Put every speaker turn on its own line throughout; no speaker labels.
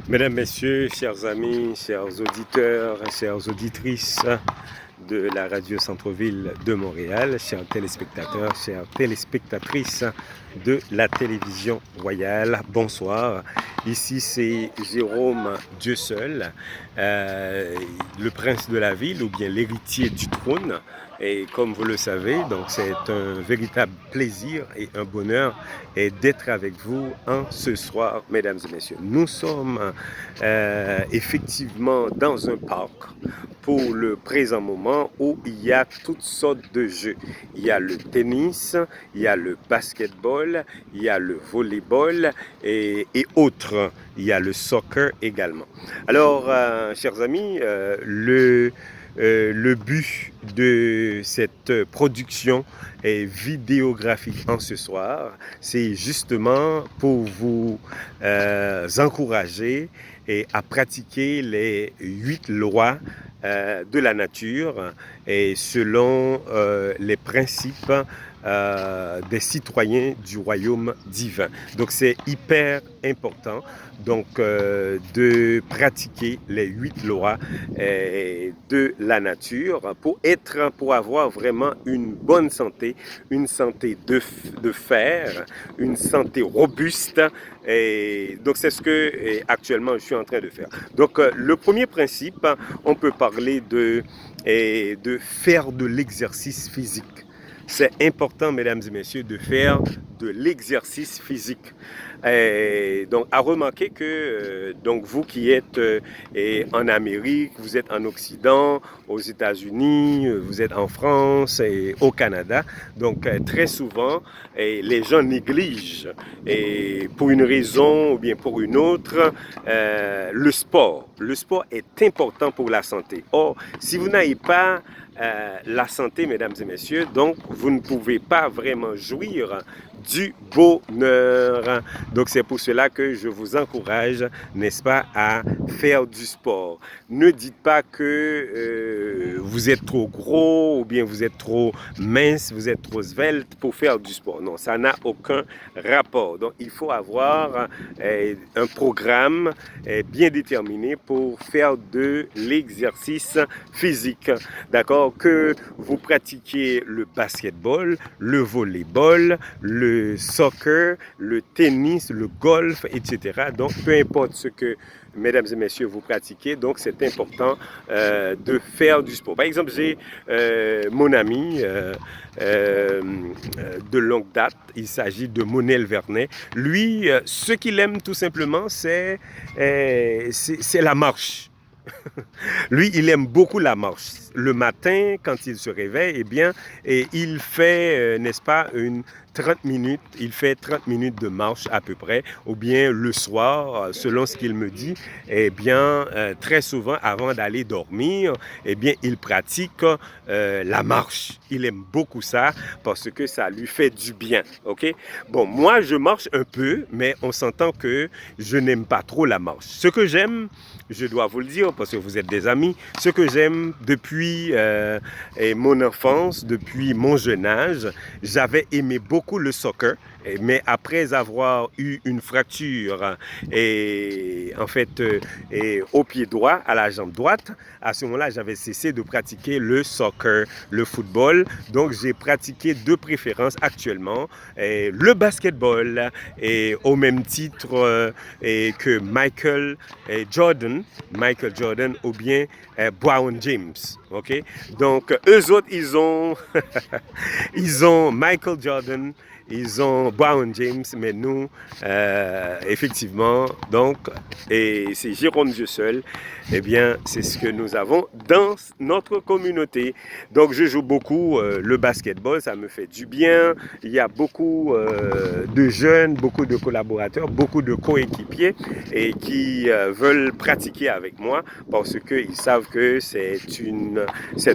Mesdames, Messieurs, chers amis, chers auditeurs, chères auditrices de la radio Centre-Ville de Montréal, chers téléspectateurs, chères téléspectatrices de la télévision royale, bonsoir. Ici, c'est Jérôme Dieu seul, le prince de la ville ou bien l'héritier du trône. Et comme vous le savez, donc c'est un véritable plaisir et un bonheur d'être avec vous ce soir, mesdames et messieurs. Nous sommes effectivement dans un parc pour le présent moment où il y a toutes sortes de jeux. Il y a le tennis, il y a le basketball, il y a le volleyball et autres. Il y a le soccer également. Alors, chers amis, le but de cette production vidéographique en ce soir, c'est justement pour vous encourager à pratiquer les 8 lois de la nature et selon les principes des citoyens du royaume divin. Donc c'est hyper important donc de pratiquer les 8 lois de la nature pour avoir vraiment une bonne santé, une santé de fer, une santé robuste. Et donc c'est ce que actuellement je suis en train de faire. Donc le premier principe, on peut parler de faire de l'exercice physique. C'est important, mesdames et messieurs, de faire de l'exercice physique. Donc, à remarquer que donc vous qui êtes en Amérique, vous êtes en Occident, aux États-Unis, vous êtes en France et au Canada. Donc, très souvent, les gens négligent, pour une raison ou bien pour une autre, le sport. Le sport est important pour la santé. Or, si vous n'avez pas la santé, mesdames et messieurs, donc vous ne pouvez pas vraiment jouir du bonheur. Donc c'est pour cela que je vous encourage, n'est-ce pas, à faire du sport. Ne dites pas que vous êtes trop gros ou bien vous êtes trop mince, vous êtes trop svelte pour faire du sport. Non, ça n'a aucun rapport. Donc il faut avoir un programme bien déterminé pour faire de l'exercice physique. D'accord? Que vous pratiquiez le basketball, le volleyball, le soccer, le tennis, le golf, etc. Donc, peu importe ce que, mesdames et messieurs, vous pratiquez, donc c'est important de faire du sport. Par exemple, j'ai mon ami de longue date, il s'agit de Monel Vernet. Lui, ce qu'il aime tout simplement, c'est la marche. Lui, il aime beaucoup la marche. Le matin, quand il se réveille, eh bien, il fait, n'est-ce pas, 30 minutes, il fait 30 minutes de marche à peu près, ou bien le soir, selon ce qu'il me dit, eh bien, très souvent, avant d'aller dormir, eh bien, il pratique la marche. Il aime beaucoup ça parce que ça lui fait du bien, ok? Bon, moi, je marche un peu, mais on s'entend que je n'aime pas trop la marche. Ce que j'aime, je dois vous le dire parce que vous êtes des amis, ce que j'aime depuis mon enfance, depuis mon jeune âge, j'avais aimé beaucoup le soccer, mais après avoir eu une fracture au pied droit, à la jambe droite, à ce moment-là, j'avais cessé de pratiquer le soccer, le football. Donc, j'ai pratiqué de préférence actuellement le basketball au même titre que Michael Jordan ou bien Brown James. Ok, donc eux autres ils ont ils ont Michael Jordan ils ont Brown James, mais nous, effectivement, donc, et c'est Jérôme Dieu seul, eh bien, c'est ce que nous avons dans notre communauté. Donc, je joue beaucoup le basketball, ça me fait du bien. Il y a beaucoup de jeunes, beaucoup de collaborateurs, beaucoup de coéquipiers et qui veulent pratiquer avec moi parce qu'ils savent que c'est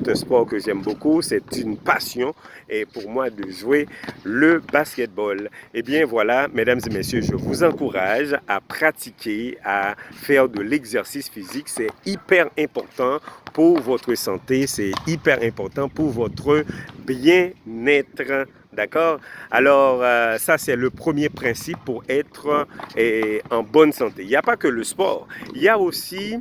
un sport que j'aime beaucoup, c'est une passion et pour moi de jouer le basketball. Eh bien voilà, mesdames et messieurs, je vous encourage à pratiquer, à faire de l'exercice physique. C'est hyper important pour votre santé, c'est hyper important pour votre bien-être. D'accord? Alors, ça, c'est le premier principe pour être en bonne santé. Il n'y a pas que le sport. Il y a aussi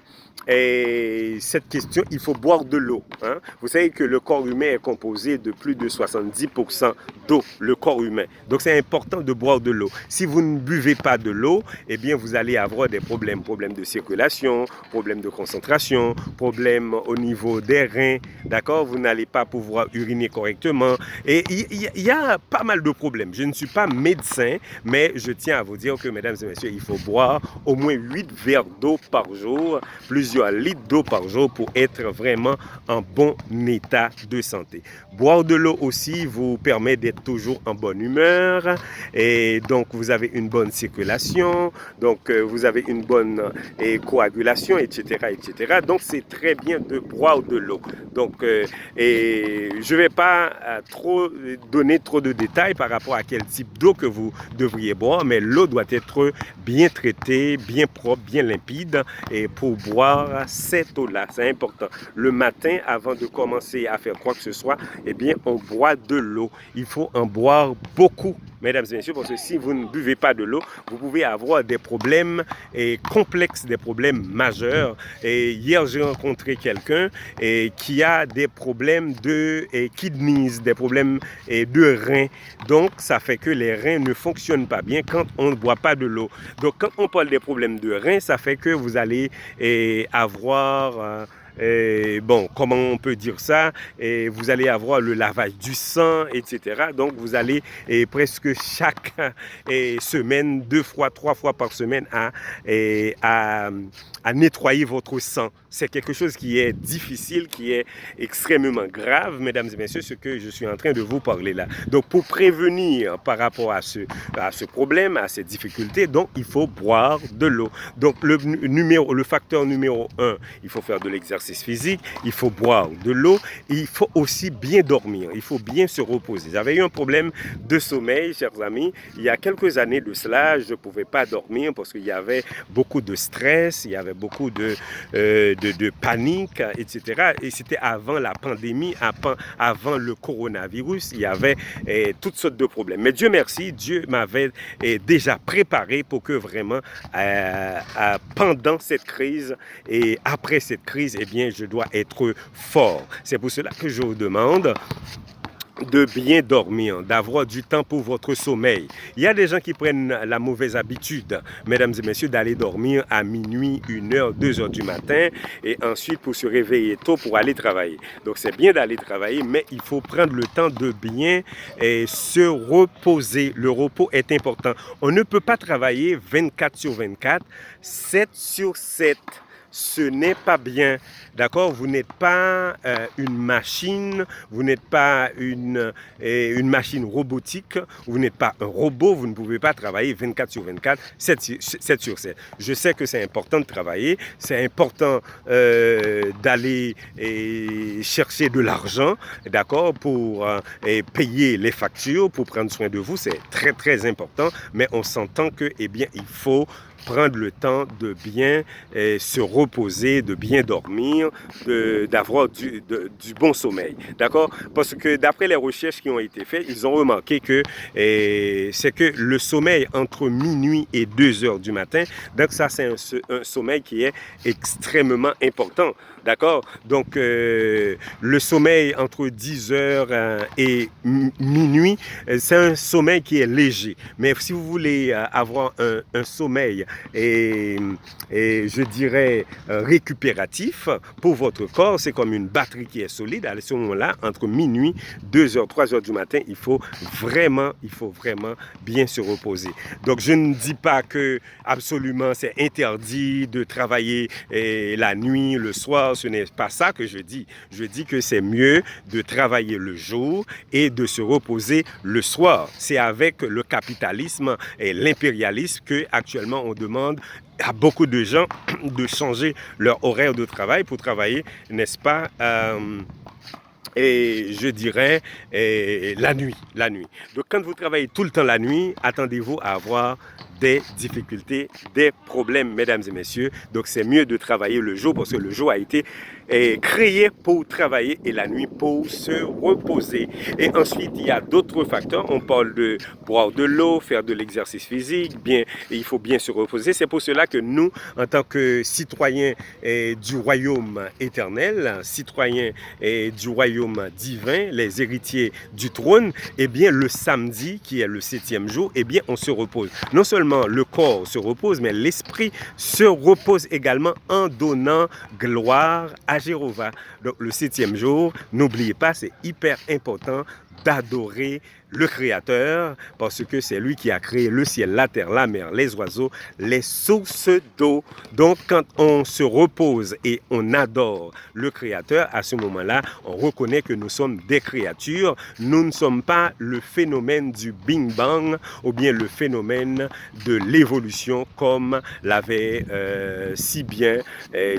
cette question, il faut boire de l'eau. Hein? Vous savez que le corps humain est composé de plus de 70% d'eau, le corps humain. Donc, c'est important de boire de l'eau. Si vous ne buvez pas de l'eau, eh bien, vous allez avoir des problèmes. Problèmes de circulation, problèmes de concentration, problèmes au niveau des reins. D'accord? Vous n'allez pas pouvoir uriner correctement. Et il y a pas mal de problèmes. Je ne suis pas médecin, mais je tiens à vous dire que, mesdames et messieurs, il faut boire au moins 8 verres d'eau par jour, plusieurs litres d'eau par jour pour être vraiment en bon état de santé. Boire de l'eau aussi vous permet d'être toujours en bonne humeur et donc vous avez une bonne circulation, donc vous avez une bonne coagulation, etc., etc. Donc c'est très bien de boire de l'eau. Donc et je ne vais pas donner trop de détails par rapport à quel type d'eau que vous devriez boire, mais l'eau doit être bien traitée, bien propre, bien limpide et pour boire cette eau-là, c'est important. Le matin, avant de commencer à faire quoi que ce soit, eh bien, on boit de l'eau. Il faut en boire beaucoup, mesdames et messieurs, parce que si vous ne buvez pas de l'eau, vous pouvez avoir des problèmes complexes, des problèmes majeurs. Et hier, j'ai rencontré quelqu'un qui a des problèmes de kidneys, des problèmes de reins. Donc, ça fait que les reins ne fonctionnent pas bien quand on ne boit pas de l'eau. Donc, quand on parle des problèmes de reins, ça fait que vous allez avoir... bon, comment on peut dire ça? Vous allez avoir le lavage du sang, etc. Donc, vous allez presque chaque semaine, 2 fois, 3 fois par semaine à nettoyer votre sang. C'est quelque chose qui est difficile, qui est extrêmement grave, mesdames et messieurs, ce que je suis en train de vous parler là. Donc, pour prévenir par rapport à ce problème, à ces difficultés, donc, il faut boire de l'eau. Donc, le facteur numéro 1, il faut faire de l'exercice physique, il faut boire de l'eau, il faut aussi bien dormir, il faut bien se reposer. J'avais eu un problème de sommeil, chers amis, il y a quelques années de cela, je ne pouvais pas dormir parce qu'il y avait beaucoup de stress, il y avait beaucoup de panique, etc. Et c'était avant la pandémie, avant le coronavirus, il y avait toutes sortes de problèmes. Mais Dieu merci, Dieu m'avait déjà préparé pour que vraiment, pendant cette crise et après cette crise, eh bien, je dois être fort. C'est pour cela que je vous demande de bien dormir, d'avoir du temps pour votre sommeil. Il y a des gens qui prennent la mauvaise habitude, mesdames et messieurs, d'aller dormir à minuit, 1h, 2h du matin et ensuite pour se réveiller tôt pour aller travailler. Donc c'est bien d'aller travailler, mais il faut prendre le temps de bien se reposer. Le repos est important. On ne peut pas travailler 24 sur 24, 7 sur 7. Ce n'est pas bien, d'accord? Vous n'êtes pas une machine, vous n'êtes pas une machine robotique, vous n'êtes pas un robot, vous ne pouvez pas travailler 24 sur 24, 7 sur 7. Je sais que c'est important de travailler, c'est important d'aller chercher de l'argent, d'accord, pour payer les factures, pour prendre soin de vous, c'est très très important, mais on s'entend que, eh bien, il faut prendre le temps de bien se reposer, de bien dormir, d'avoir du bon sommeil. D'accord? Parce que d'après les recherches qui ont été faites, ils ont remarqué que c'est que le sommeil entre minuit et 2 heures du matin, donc ça c'est un sommeil qui est extrêmement important. D'accord? Donc, le sommeil entre 10 heures et minuit, c'est un sommeil qui est léger. Mais si vous voulez avoir un sommeil et je dirais récupératif pour votre corps. C'est comme une batterie qui est solide. À ce moment-là, entre minuit, 2h, 3h du matin, il faut vraiment bien se reposer. Donc je ne dis pas que absolument c'est interdit de travailler la nuit, le soir. Ce n'est pas ça que je dis. Je dis que c'est mieux de travailler le jour et de se reposer le soir. C'est avec le capitalisme et l'impérialisme que actuellement on demande à beaucoup de gens de changer leur horaire de travail pour travailler, n'est-ce pas, et je dirais la nuit. Donc quand vous travaillez tout le temps la nuit, attendez-vous à avoir des difficultés, des problèmes, mesdames et messieurs. Donc c'est mieux de travailler le jour parce que le jour a été créé pour travailler et la nuit pour se reposer. Et ensuite, il y a d'autres facteurs. On parle de boire de l'eau, faire de l'exercice physique, il faut bien se reposer. C'est pour cela que nous, en tant que citoyens du royaume éternel, citoyens du royaume divin, les héritiers du trône, eh bien le samedi, qui est le 7e jour, eh bien on se repose. Non seulement le corps se repose, mais l'esprit se repose également en donnant gloire à Jéhovah. Donc le 7e jour, n'oubliez pas, c'est hyper important d'adorer le Créateur, parce que c'est lui qui a créé le ciel, la terre, la mer, les oiseaux, les sources d'eau. Donc quand on se repose et on adore le Créateur, à ce moment-là, on reconnaît que nous sommes des créatures. Nous ne sommes pas le phénomène du Bing Bang ou bien le phénomène de l'évolution comme l'avait si bien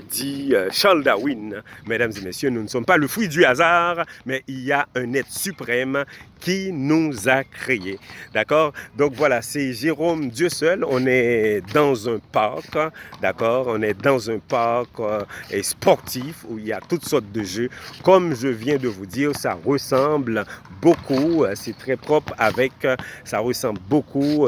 dit Charles Darwin. Mesdames et messieurs, nous ne sommes pas le fruit du hasard, mais il y a un être suprême qui nous a créés. D'accord? Donc voilà, c'est Jérôme Dieu seul. On est dans un parc, d'accord? On est dans un parc sportif où il y a toutes sortes de jeux. Comme je viens de vous dire, ça ressemble beaucoup, c'est très propre ça ressemble beaucoup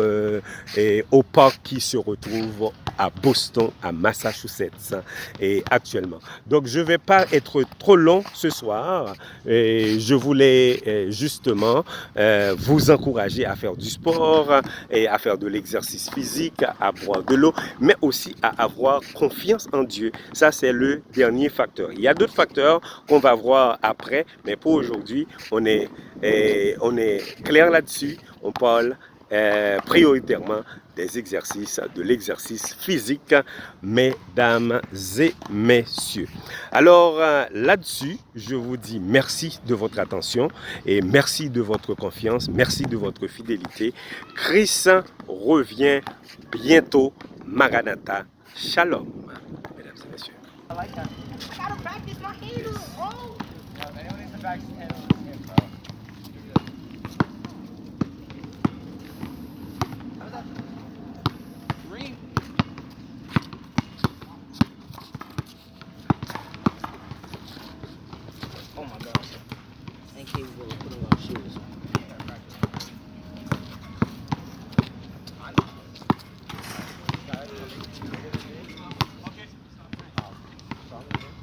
au parc qui se retrouve à Boston, à Massachusetts, et actuellement. Donc je ne vais pas être trop long ce soir. Et je voulais justement vous encourager à faire du sport et à faire de l'exercice physique, à boire de l'eau, mais aussi à avoir confiance en Dieu. Ça, c'est le dernier facteur. Il y a d'autres facteurs qu'on va voir après, mais pour aujourd'hui, on est clair là-dessus. On parle prioritairement des exercices, de l'exercice physique, mesdames et messieurs. Alors là-dessus, je vous dis merci de votre attention et merci de votre confiance, merci de votre fidélité. Christ revient bientôt. Maranatha. Shalom, mesdames et messieurs. I like that. I gotta practice my handle. Oh. Anyone needs to practice handle. Green.